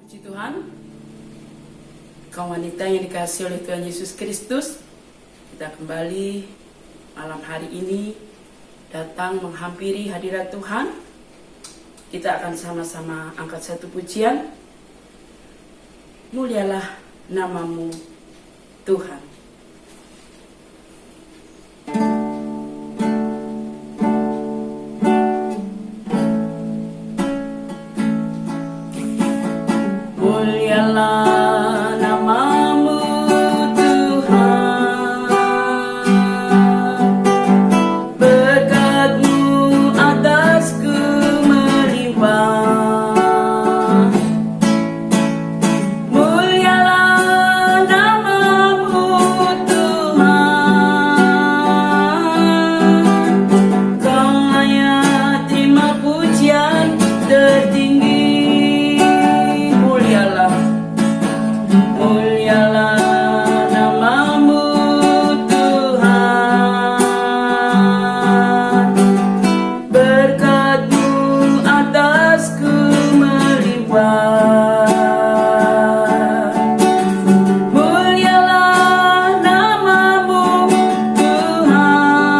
Puji Tuhan, kaum wanita yang dikasihi oleh Tuhan Yesus Kristus, kita kembali malam hari ini datang menghampiri hadirat Tuhan. Kita akan sama-sama angkat satu pujian. Mulialah namamu Tuhan. Mulialah namamu Tuhan, berkat-Mu atasku melimpah. Mulialah namamu Tuhan, Kau layak terima pujian tertinggi. Mulialah namamu Tuhan, berkat-Mu atasku melimpah. Mulialah namamu Tuhan,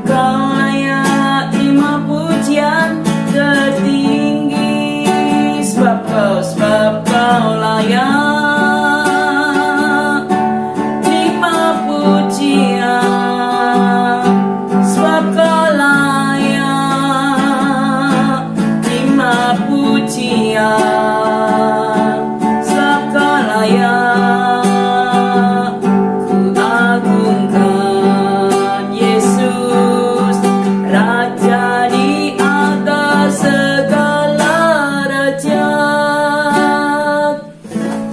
Kau layak terima pujian tertinggi. Sebab Kau layak terima pujian. Sebab Kau layak terima pujian. Sebab Kau layak, ku agungkan Yesus, Raja di atas segala raja.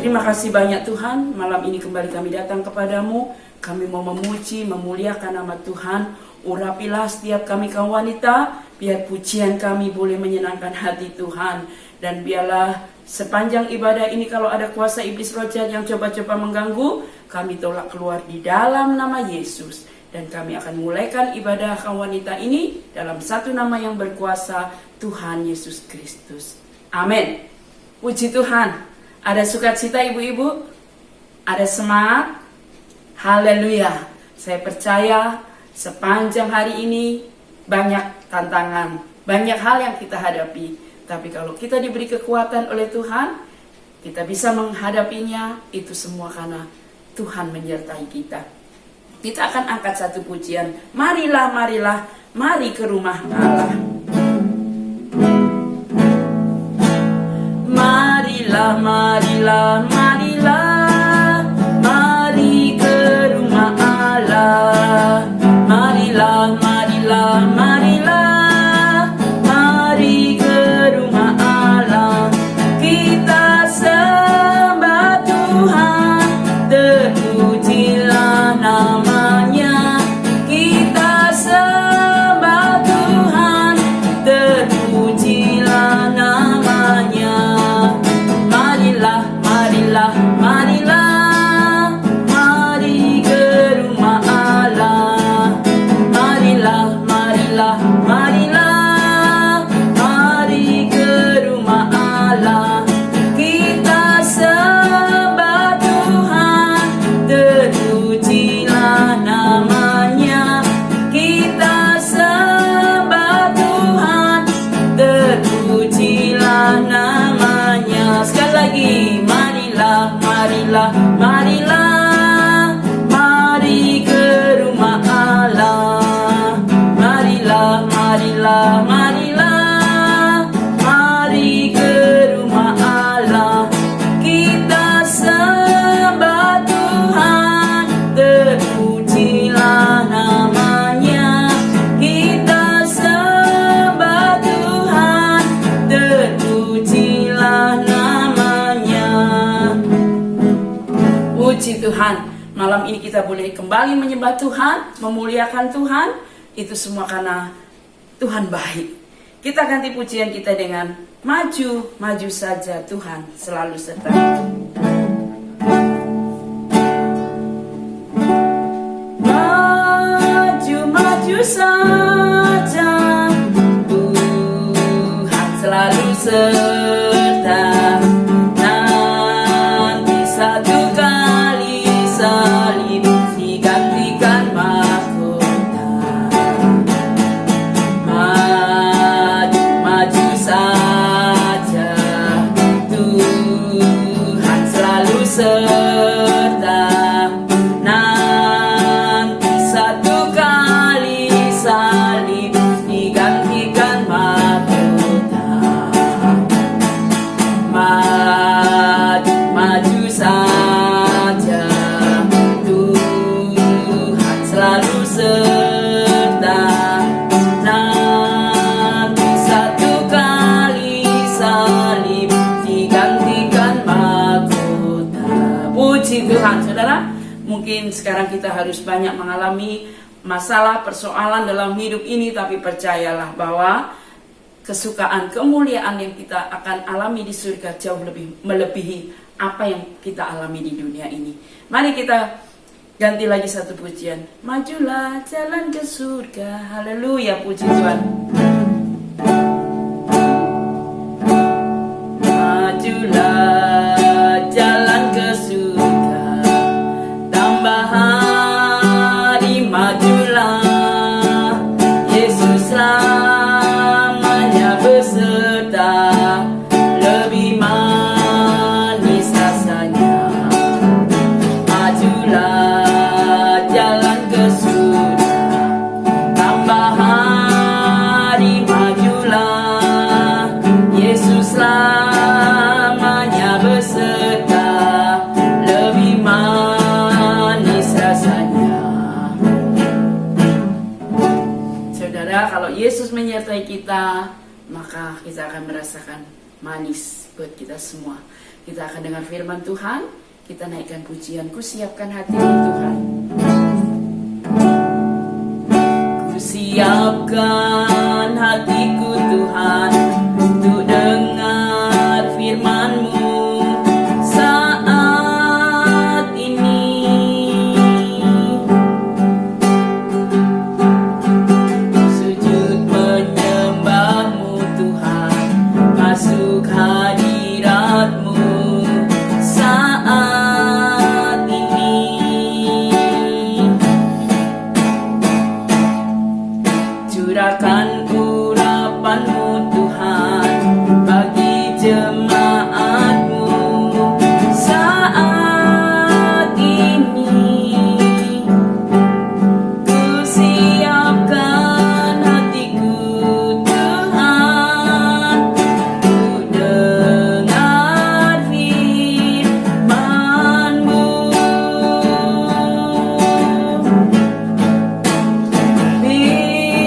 Terima kasih banyak Tuhan, malam ini kembali kami datang kepadamu. Kami mau memuji, memuliakan nama Tuhan. Urapilah setiap kami kaum wanita, biar pujian kami boleh menyenangkan hati Tuhan. Dan biarlah sepanjang ibadah ini kalau ada kuasa iblis roh jahat yang coba-coba mengganggu, kami tolak keluar di dalam nama Yesus. Dan kami akan mulaikan ibadah kaum wanita ini dalam satu nama yang berkuasa, Tuhan Yesus Kristus. Amin. Puji Tuhan. Ada sukacita ibu-ibu? Ada semangat? Haleluya. Saya percaya sepanjang hari ini banyak tantangan, banyak hal yang kita hadapi. Tapi kalau kita diberi kekuatan oleh Tuhan, kita bisa menghadapinya. Itu semua karena Tuhan menyertai kita. Kita akan angkat satu pujian. Marilah, marilah, mari ke rumah Allah. Marilah, marilah, marilah, mari ke rumah Allah. Marilah, marilah, marilah, mari ke rumah Allah. Kita sembah Tuhan, terpujilah namanya. Kita sembah Tuhan, terpujilah namanya. Marilah, marilah, marilah, mari ke rumah Allah. Marilah, marilah, marilah, mari ke rumah Allah. Kita sembah Tuhan, terpujilah namanya. Kita sembah Tuhan, terpujilah namanya. Sekali lagi, marilah, marilah, marilah, mari ke rumah Allah. Marilah, marilah, marilah, mari ke rumah Allah. Kita sembah Tuhan, terpujilah namanya. Kita sembah Tuhan, terpujilah namanya. Puji Tuhan, malam ini kita boleh kembali menyembah Tuhan, memuliakan Tuhan. Itu semua karena Tuhan baik. Kita ganti pujian kita dengan maju, maju saja Tuhan selalu serta. Maju, maju saja Tuhan selalu serta, nanti satu kali salib digantikan mahkota. Maju saja, Tuhan selalu serta, nanti satu kali salib digantikan mahkota. Maju saja, Tuhan selalu serta, nanti satu kali salib digantikan mahkota. Puji Tuhan, saudara. Mungkin sekarang kita harus banyak mengalami masalah, persoalan dalam hidup ini, tapi percayalah bahwa kesukaan, kemuliaan yang kita akan alami di surga jauh lebih melebihi apa yang kita alami di dunia ini. Mari kita ganti lagi satu pujian. Majulah jalan ke surga. Haleluya, puji Tuhan. Majulah jalan ke surga, tambah hari majulah, Yesus lamanya beserta, lebih manis rasanya. Majulah jalan ke surga, tambah hari majulah, Yesus lamanya beserta, lebih manis rasanya. Saudara, kalau Yesus menyertai kita, maka kita akan merasakan manis buat kita semua. Kita akan dengar firman Tuhan, kita naikkan pujian, ku siapkan hatiku Tuhan. Ku siapkan hatiku Tuhan, untuk dengar firman-Mu saat ini. Sujud menyembah-Mu Tuhan, masuk hadirat-Mu saat ini. Curahkan urapan-Mu Tuhan bagi jemaat-Mu saat ini. Ku siapkan hatiku Tuhan, ku dengar firman-Mu. Firman-Mu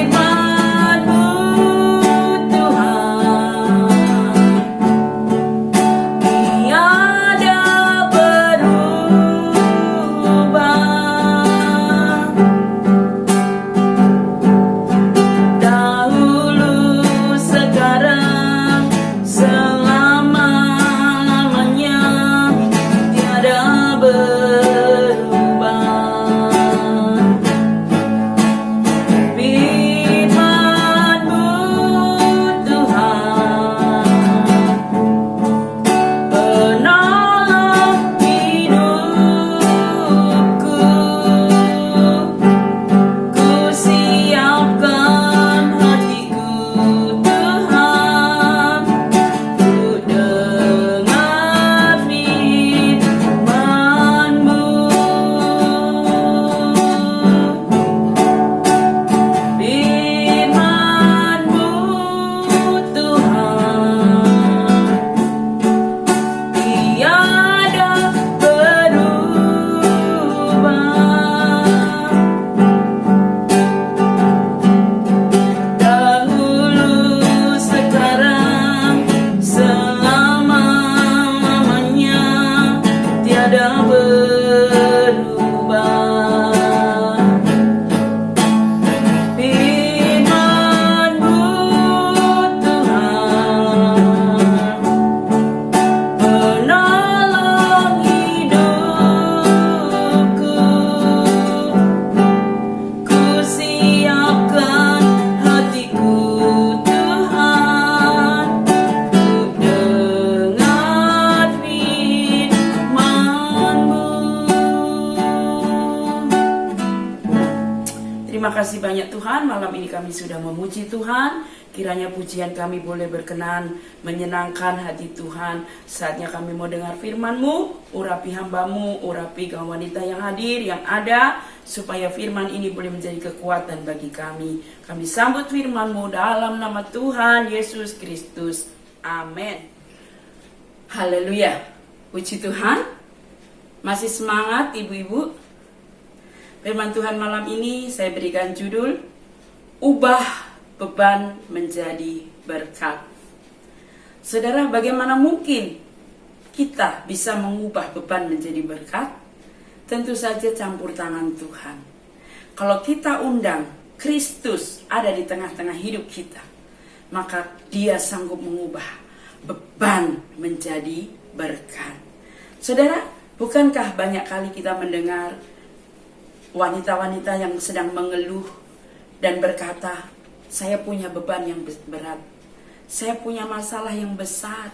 malam ini kami sudah memuji Tuhan. Kiranya pujian kami boleh berkenan, menyenangkan hati Tuhan. Saatnya kami mau dengar firman-Mu, urapi hamba-Mu, urapi kaum wanita yang hadir, yang ada, supaya firman ini boleh menjadi kekuatan bagi kami. Kami sambut firman-Mu dalam nama Tuhan Yesus Kristus. Amin. Haleluya. Puji Tuhan. Masih semangat ibu-ibu? Firman Tuhan malam ini saya berikan judul, ubah beban menjadi berkat. Saudara, bagaimana mungkin kita bisa mengubah beban menjadi berkat? Tentu saja campur tangan Tuhan. Kalau kita undang Kristus ada di tengah-tengah hidup kita, maka Dia sanggup mengubah beban menjadi berkat. Saudara, bukankah banyak kali kita mendengar wanita-wanita yang sedang mengeluh dan berkata, saya punya beban yang berat, saya punya masalah yang besar.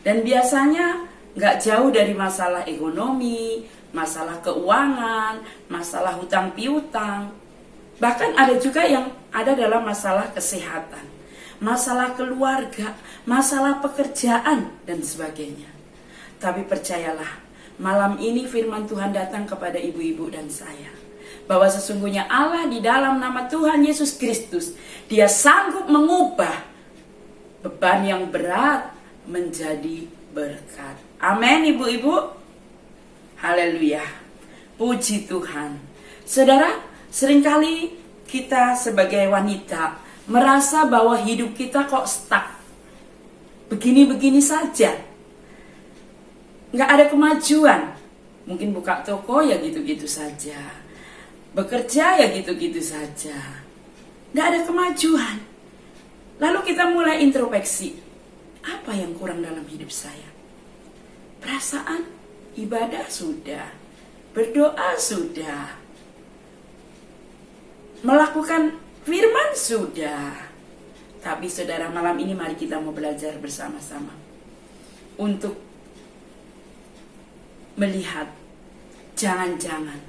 Dan biasanya gak jauh dari masalah ekonomi, masalah keuangan, masalah hutang piutang. Bahkan ada juga yang ada dalam masalah kesehatan, masalah keluarga, masalah pekerjaan, dan sebagainya. Tapi percayalah, malam ini firman Tuhan datang kepada ibu-ibu dan saya, bahwa sesungguhnya Allah di dalam nama Tuhan Yesus Kristus, Dia sanggup mengubah beban yang berat menjadi berkat. Amin ibu-ibu. Haleluya. Puji Tuhan. Saudara, seringkali kita sebagai wanita merasa bahwa hidup kita kok stuck. Begini-begini saja. Nggak ada kemajuan. Mungkin buka toko ya gitu-gitu saja. Bekerja ya gitu-gitu saja. Nggak ada kemajuan. Lalu kita mulai introspeksi. Apa yang kurang dalam hidup saya? Perasaan, ibadah sudah. Berdoa sudah. Melakukan firman sudah. Tapi saudara, malam ini mari kita mau belajar bersama-sama. Untuk melihat, jangan-jangan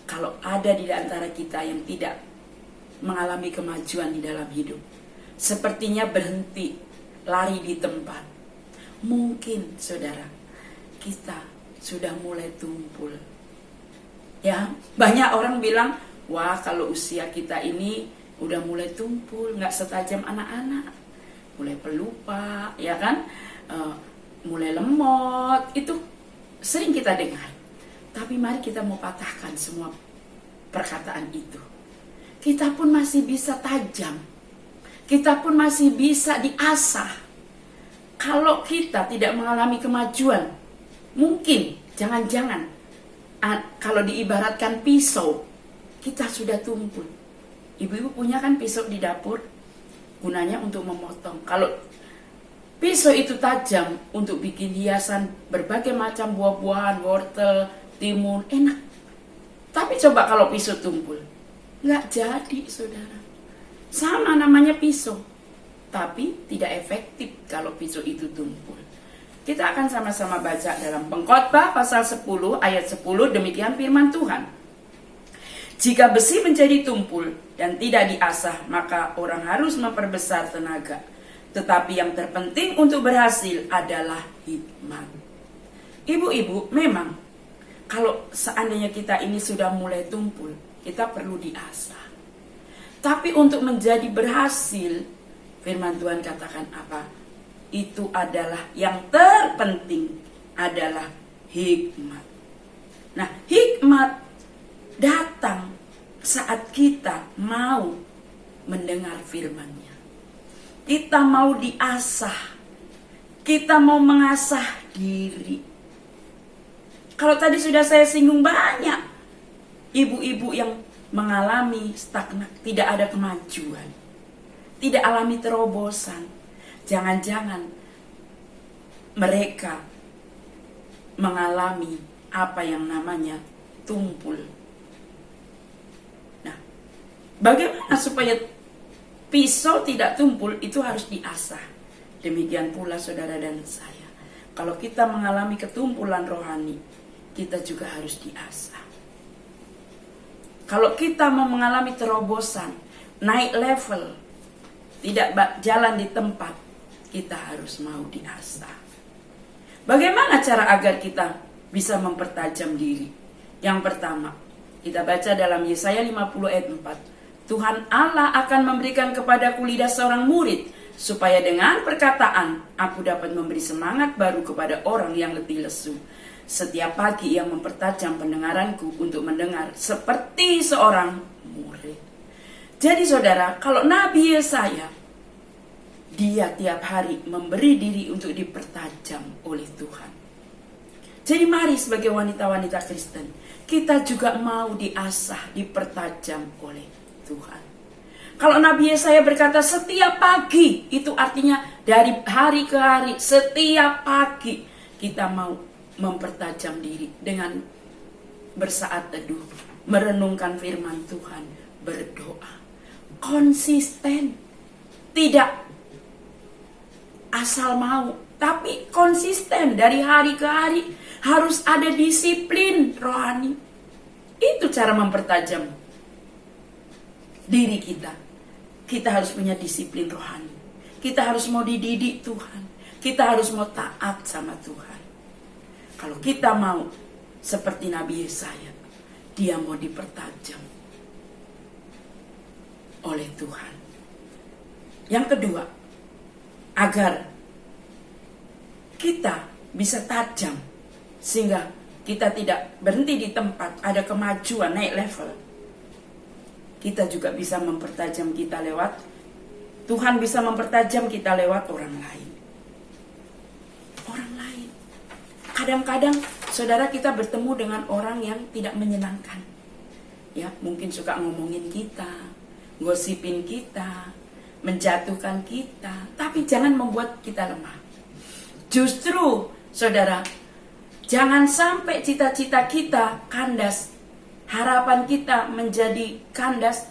kalau ada di antara kita yang tidak mengalami kemajuan di dalam hidup, sepertinya berhenti, lari di tempat. Mungkin saudara, kita sudah mulai tumpul. Ya, banyak orang bilang, wah kalau usia kita ini udah mulai tumpul, nggak setajam anak-anak, mulai pelupa, ya kan, mulai lemot, itu sering kita dengar. Tapi mari kita mau patahkan semua perkataan itu. Kita pun masih bisa tajam. Kita pun masih bisa diasah. Kalau kita tidak mengalami kemajuan, mungkin, jangan-jangan, kalau diibaratkan pisau, kita sudah tumpul. Ibu-ibu punya kan pisau di dapur, gunanya untuk memotong. Kalau pisau itu tajam untuk bikin hiasan berbagai macam buah-buahan, wortel, timun, enak. Tapi coba kalau pisau tumpul, nggak jadi saudara. Sama namanya pisau, tapi tidak efektif kalau pisau itu tumpul. Kita akan sama-sama baca dalam Pengkhotbah pasal 10 ayat 10, demikian firman Tuhan. Jika besi menjadi tumpul dan tidak diasah, maka orang harus memperbesar tenaga. Tetapi yang terpenting untuk berhasil adalah hikmat. Ibu-ibu, memang kalau seandainya kita ini sudah mulai tumpul, kita perlu diasah. Tapi untuk menjadi berhasil, firman Tuhan katakan apa? Itu adalah yang terpenting adalah hikmat. Nah, hikmat datang saat kita mau mendengar firman-Nya. Kita mau diasah. Kita mau mengasah diri. Kalau tadi sudah saya singgung, banyak ibu-ibu yang mengalami stagnan, tidak ada kemajuan, tidak alami terobosan. Jangan-jangan mereka mengalami apa yang namanya tumpul. Nah, bagaimana supaya pisau tidak tumpul? Itu harus diasah. Demikian pula saudara dan saya. Kalau kita mengalami ketumpulan rohani, kita juga harus diasah. Kalau kita mau mengalami terobosan, naik level, tidak jalan di tempat, kita harus mau diasah. Bagaimana cara agar kita bisa mempertajam diri? Yang pertama, kita baca dalam Yesaya 50 ayat 4. Tuhan Allah akan memberikan kepadaku lidah seorang murid, supaya dengan perkataan aku dapat memberi semangat baru kepada orang yang letih lesu. Setiap pagi yang mempertajam pendengaranku untuk mendengar seperti seorang murid. Jadi saudara, kalau Nabi Yesaya, dia tiap hari memberi diri untuk dipertajam oleh Tuhan. Jadi mari sebagai wanita-wanita Kristen, kita juga mau diasah, dipertajam oleh Tuhan. Kalau Nabi Yesaya berkata setiap pagi, itu artinya dari hari ke hari, setiap pagi kita mau mempertajam diri dengan bersaat teduh, merenungkan firman Tuhan, berdoa. Konsisten, tidak asal mau, tapi konsisten dari hari ke hari, harus ada disiplin rohani. Itu cara mempertajam diri kita. Kita harus punya disiplin rohani. Kita harus mau dididik Tuhan. Kita harus mau taat sama Tuhan. Kalau kita mau seperti Nabi Yesaya, dia mau dipertajam oleh Tuhan. Yang kedua, agar kita bisa tajam, sehingga kita tidak berhenti di tempat, ada kemajuan, naik level. Kita juga bisa mempertajam kita lewat, Tuhan bisa mempertajam kita lewat orang lain. Orang lain. Kadang-kadang saudara kita bertemu dengan orang yang tidak menyenangkan. Ya, mungkin suka ngomongin kita, gosipin kita, menjatuhkan kita, tapi jangan membuat kita lemah. Justru saudara, jangan sampai cita-cita kita kandas. Harapan kita menjadi kandas,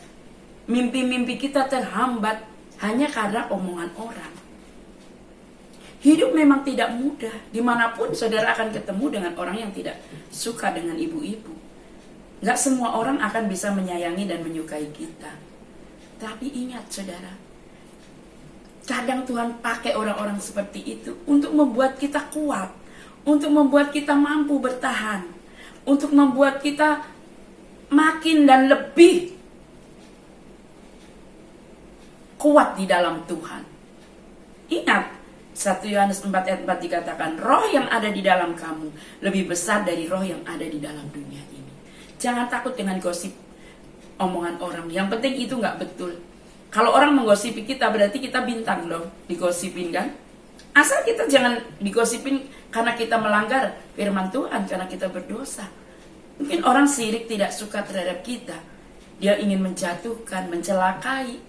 mimpi-mimpi kita terhambat hanya karena omongan orang. Hidup memang tidak mudah. Dimanapun saudara akan ketemu dengan orang yang tidak suka dengan ibu-ibu. Gak semua orang akan bisa menyayangi dan menyukai kita. Tapi ingat saudara, kadang Tuhan pakai orang-orang seperti itu untuk membuat kita kuat, untuk membuat kita mampu bertahan, untuk membuat kita makin dan lebih kuat di dalam Tuhan. Ingat, 1 Yohanes 4 ayat 4 dikatakan, roh yang ada di dalam kamu lebih besar dari roh yang ada di dalam dunia ini. Jangan takut dengan gosip omongan orang. Yang penting itu gak betul. Kalau orang menggosipi kita, berarti kita bintang dong, digosipin kan. Asal kita jangan digosipin karena kita melanggar firman Tuhan, karena kita berdosa. Mungkin orang sirik tidak suka terhadap kita. Dia ingin menjatuhkan, mencelakai.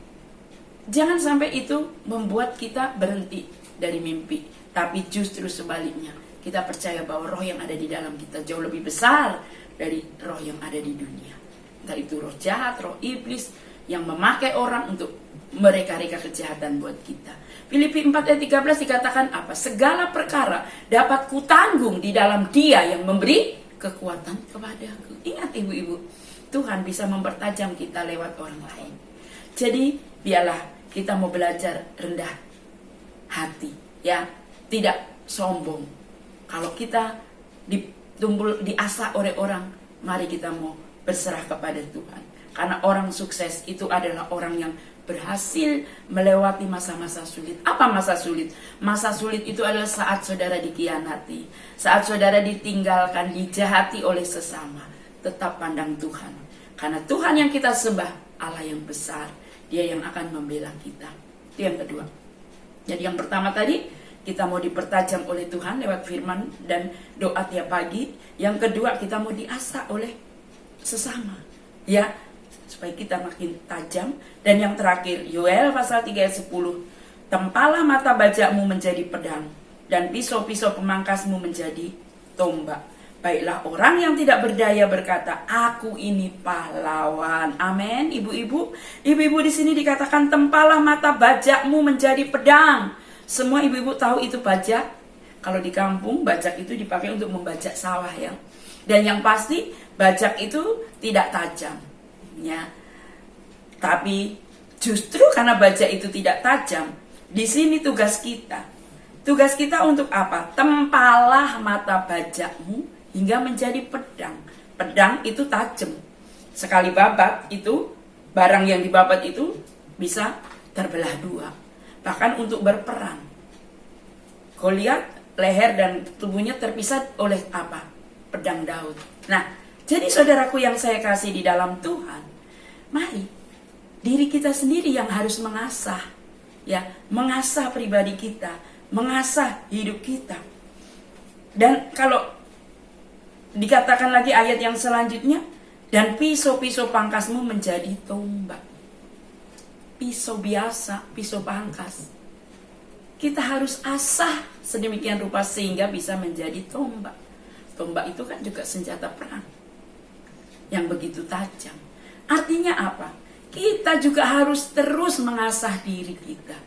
Jangan sampai itu membuat kita berhenti dari mimpi. Tapi justru sebaliknya, kita percaya bahwa roh yang ada di dalam kita jauh lebih besar dari roh yang ada di dunia. Entah itu roh jahat, roh iblis yang memakai orang untuk mereka-reka kejahatan buat kita. Filipi 4 ayat 13 dikatakan apa? Segala perkara dapat kutanggung di dalam Dia yang memberi kekuatan kepadaku. Ingat ibu-ibu, Tuhan bisa mempertajam kita lewat orang lain. Jadi biarlah kita mau belajar rendah hati, ya, tidak sombong. Kalau kita diasah oleh orang, mari kita mau berserah kepada Tuhan. Karena orang sukses itu adalah orang yang berhasil melewati masa-masa sulit. Apa masa sulit? Masa sulit itu adalah saat saudara dikhianati, saat saudara ditinggalkan, dijahati oleh sesama. Tetap pandang Tuhan. Karena Tuhan yang kita sembah, Allah yang besar. Dia yang akan membela kita. Itu yang kedua. Jadi yang pertama tadi, kita mau dipertajam oleh Tuhan lewat firman dan doa tiap pagi. Yang kedua, kita mau diasah oleh sesama. Ya, supaya kita makin tajam. Dan yang terakhir, Yoel pasal 3 ayat 10, tempalah mata bajakmu menjadi pedang, dan pisau-pisau pemangkasmu menjadi tombak. Baiklah orang yang tidak berdaya berkata, aku ini pahlawan. Amin. Ibu-ibu di sini dikatakan tempalah mata bajakmu menjadi pedang. Semua ibu-ibu tahu itu bajak. Kalau di kampung bajak itu dipakai untuk membajak sawah ya. Dan yang pasti bajak itu tidak tajam. Ya. Tapi Justru karena baja itu tidak tajam, di sini tugas kita. Tugas kita untuk apa? Tempalah mata bajamu hingga menjadi pedang. Pedang itu tajam. Sekali babat itu, barang yang dibabat itu bisa terbelah dua. Bahkan untuk berperang. Kau lihat leher dan tubuhnya terpisah oleh apa? Pedang Daud. Nah, jadi saudaraku yang saya kasih di dalam Tuhan, mari diri kita sendiri yang harus mengasah, ya, mengasah pribadi kita, mengasah hidup kita. Dan kalau dikatakan lagi ayat yang selanjutnya, dan pisau-pisau pangkasmu menjadi tombak. Pisau biasa, pisau pangkas. Kita harus asah sedemikian rupa sehingga bisa menjadi tombak. Tombak itu kan juga senjata perang yang begitu tajam. Artinya apa? Kita juga harus terus mengasah diri kita,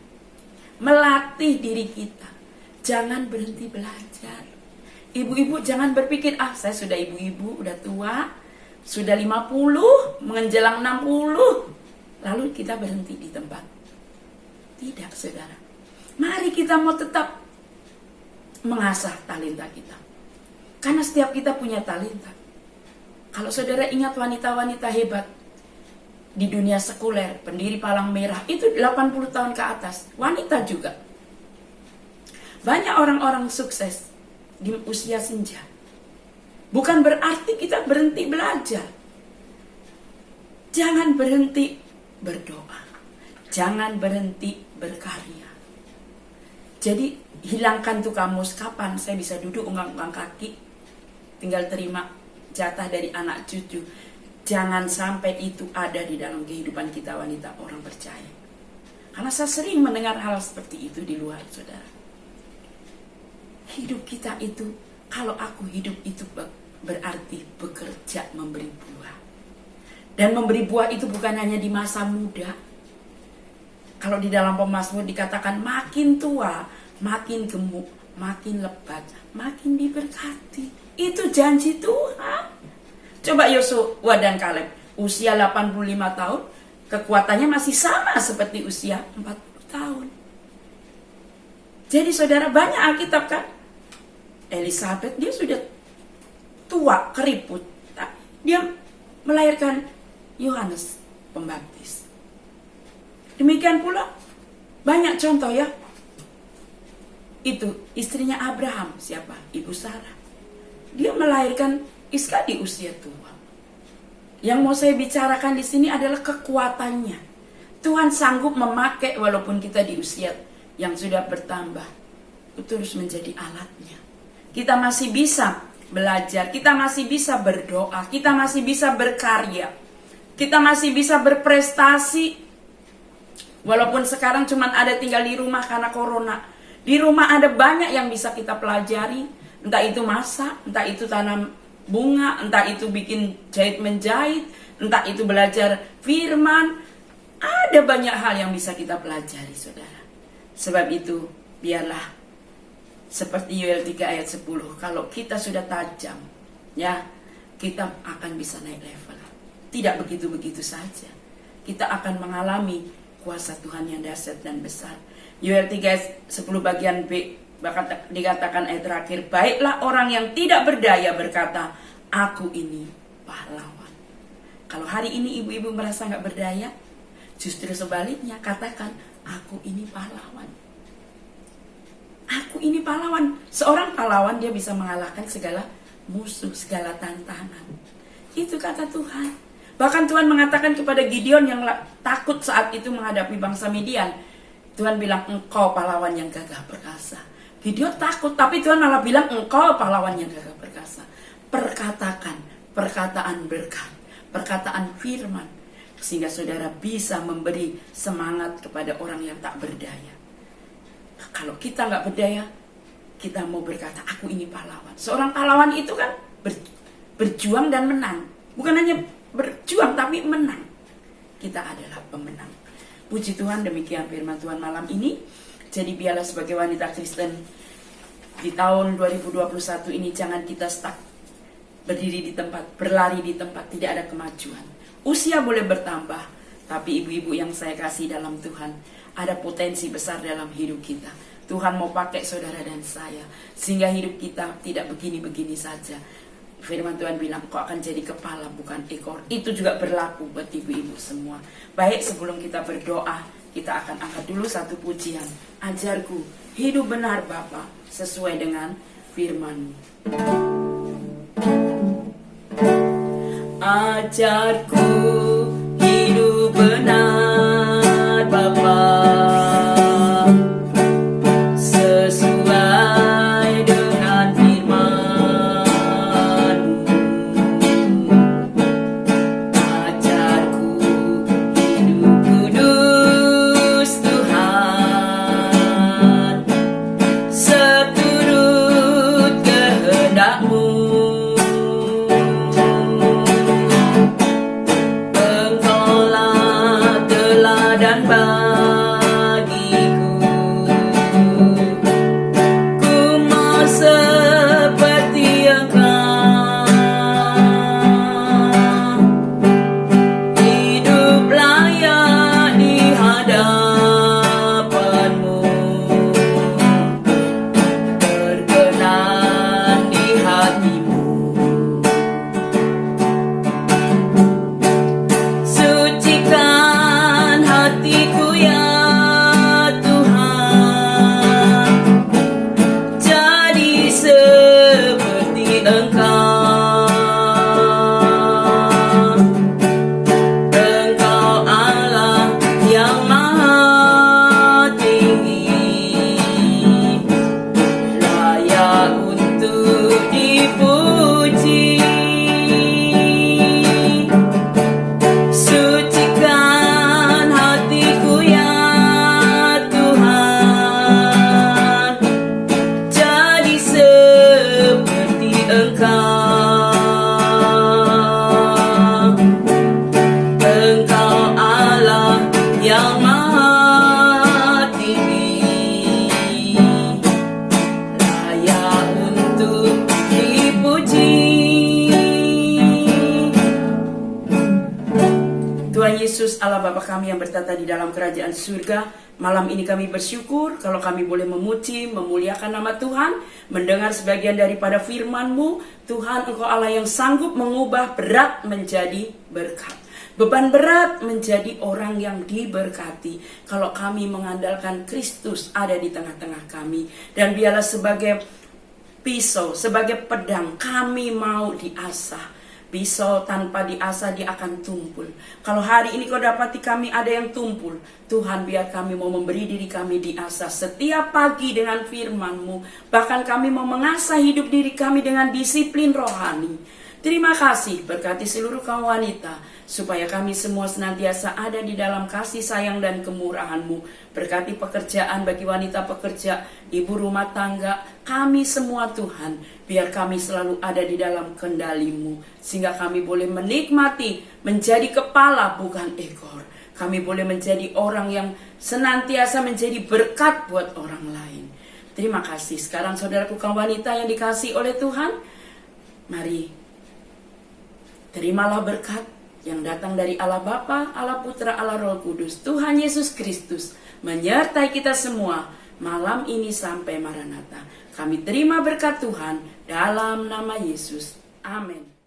melatih diri kita. Jangan berhenti belajar. Ibu-ibu jangan berpikir, saya sudah ibu-ibu, udah tua, sudah 50, menjelang 60, lalu kita berhenti di tempat. Tidak, saudara. Mari kita mau tetap mengasah talenta kita. Karena setiap kita punya talenta. Kalau saudara ingat wanita-wanita hebat di dunia sekuler, pendiri Palang Merah, itu 80 tahun ke atas. Wanita juga. Banyak orang-orang sukses di usia senja. Bukan berarti kita berhenti belajar. Jangan berhenti berdoa. Jangan berhenti berkarya. Jadi hilangkan tuh kamus, kapan saya bisa duduk unggang-unggang kaki, tinggal terima jatah dari anak cucu. Jangan sampai itu ada di dalam kehidupan kita wanita orang percaya. Karena saya sering mendengar hal seperti itu di luar, saudara. Hidup kita itu, kalau aku hidup itu berarti bekerja memberi buah. Dan memberi buah itu bukan hanya di masa muda. Kalau di dalam Pemazmur dikatakan makin tua, makin gemuk, makin lebat, makin diberkati. Itu janji Tuhan. Coba Yosua dan Kaleb, usia 85 tahun, kekuatannya masih sama seperti usia 40 tahun. Jadi saudara, banyak Alkitab kan? Elizabeth, dia sudah tua, keriput. Dia melahirkan Yohanes Pembaptis. Demikian pula, banyak contoh ya. Itu istrinya Abraham, siapa? Ibu Sarah. Dia melahirkan Iska di usia tua. Yang mau saya bicarakan di sini adalah kekuatannya. Tuhan sanggup memakai walaupun kita di usia yang sudah bertambah, terus menjadi alatnya. Kita masih bisa belajar, kita masih bisa berdoa, kita masih bisa berkarya, kita masih bisa berprestasi. Walaupun sekarang cuma ada tinggal di rumah karena corona. Di rumah ada banyak yang bisa kita pelajari. Entah itu masak, entah itu tanam bunga, entah itu bikin jahit-menjahit, entah itu belajar firman. Ada banyak hal yang bisa kita pelajari, saudara. Sebab itu, biarlah seperti Yoel 3 ayat 10. Kalau kita sudah tajam, ya, kita akan bisa naik level. Tidak begitu-begitu saja. Kita akan mengalami kuasa Tuhan yang dahsyat dan besar. Yoel 3 ayat 10 bagian B, bahkan dikatakan ayat terakhir, baiklah orang yang tidak berdaya berkata, aku ini pahlawan. Kalau hari ini ibu-ibu merasa gak berdaya, justru sebaliknya katakan, aku ini pahlawan. Aku ini pahlawan. Seorang pahlawan dia bisa mengalahkan segala musuh, segala tantangan. Itu kata Tuhan. Bahkan Tuhan mengatakan kepada Gideon yang takut saat itu menghadapi bangsa Midian. Tuhan bilang, engkau pahlawan yang gagah perkasa. Gideon takut, tapi Tuhan malah bilang, engkau pahlawan yang gagah perkasa. Perkatakan, perkataan berkat, perkataan firman. Sehingga saudara bisa memberi semangat kepada orang yang tak berdaya. Kalau kita nggak berdaya, kita mau berkata, aku ini pahlawan. Seorang pahlawan itu kan berjuang dan menang. Bukan hanya berjuang, tapi menang. Kita adalah pemenang. Puji Tuhan, demikian firman Tuhan malam ini. Jadi biarlah sebagai wanita Kristen di tahun 2021 ini, jangan kita stuck. Berdiri di tempat, berlari di tempat, tidak ada kemajuan. Usia boleh bertambah, Tapi ibu-ibu yang saya kasih dalam Tuhan, ada potensi besar dalam hidup kita. Tuhan mau pakai saudara dan saya, sehingga hidup kita tidak begini-begini saja. Firman Tuhan bilang, kau akan jadi kepala bukan ekor. Itu juga berlaku buat ibu-ibu semua. Baik, sebelum kita berdoa, kita akan angkat dulu satu pujian. Ajarku hidup benar Bapa, sesuai dengan firman-Mu. Ajarku hidup benar Bapa, sesuai dengan firman-Mu. Ajarku hidup kudus Tuhan, seturut kehendak-Mu. Dan bagiku, ku mau seperti Engkau, hidup layak di hadapan-Mu, berkenan di hati-Mu. Sucikan hatiku ya Tuhan, jadi seperti Engkau. Engkau Allah yang maha tinggi, layak untuk dipuji. Sucikan hatiku ya Tuhan, jadi seperti Engkau. Engkau Allah yang maha tinggi, layak untuk dipuji. Tuhan Yesus, Allah Bapa kami yang bertata di dalam kerajaan surga, malam ini kami bersyukur kalau kami boleh memuji, memuliakan nama Tuhan, mendengar sebagian daripada firman-Mu. Tuhan, Engkau Allah yang sanggup mengubah berat menjadi berkat, beban berat menjadi orang yang diberkati. Kalau kami mengandalkan Kristus ada di tengah-tengah kami, dan biarlah sebagai pisau, sebagai pedang, kami mau diasah. Pisau tanpa diasah dia akan tumpul. Kalau hari ini kau dapati kami ada yang tumpul, Tuhan biar kami mau memberi diri kami diasah setiap pagi dengan firman-Mu. Bahkan kami mau mengasah hidup diri kami dengan disiplin rohani. Terima kasih, berkati seluruh kaum wanita, supaya kami semua senantiasa ada di dalam kasih sayang dan kemurahan-Mu. Berkati pekerjaan bagi wanita pekerja, ibu rumah tangga, kami semua Tuhan, biar kami selalu ada di dalam kendali-Mu, sehingga kami boleh menikmati menjadi kepala bukan ekor. Kami boleh menjadi orang yang senantiasa menjadi berkat buat orang lain. Terima kasih. Sekarang saudaraku kaum wanita yang dikasihi oleh Tuhan, mari terimalah berkat yang datang dari Allah Bapa, Allah Putra, Allah Roh Kudus, Tuhan Yesus Kristus, menyertai kita semua malam ini sampai Maranatha. Kami terima berkat Tuhan dalam nama Yesus. Amin.